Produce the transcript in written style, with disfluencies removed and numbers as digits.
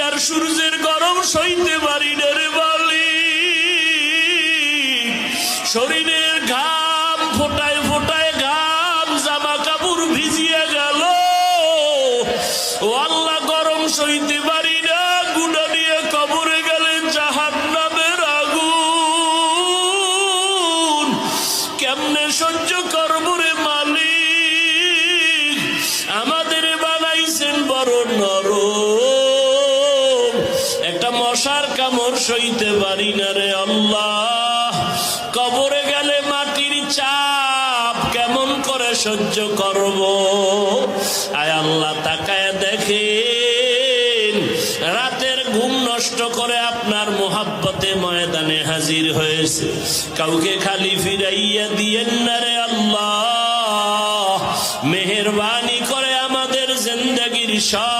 আর সূর্যের গরম সইতে পারি না রে বালি। শরীরের ঘাম ফোটায় ফোটায় ঘাম, জামা কাপড় ভিজিয়ে গেল। ও আল্লাহ, গরম সইতে পারি না, গুনাহ নিয়ে কবরে গেলে জাহান্নামের আগুন কেমনে সহ্য করব রে মালিক? আমাদের বানাইছেন বড় নরম, একটা মশার কামড় সইতে পারি না রে আল্লাহ। কবরে গেলে মাটির চাপ কেমন করে সহ্য করব? আয় আল্লাহ, তাকায় দেখেন, রাতের ঘুম নষ্ট করে আপনার মোহাব্বতে ময়দানে হাজির হয়েছে। কাউকে খালি ফিরাইয়া দিয়েন না রে আল্লাহ। মেহেরবানি করে আমাদের জিন্দেগীর সব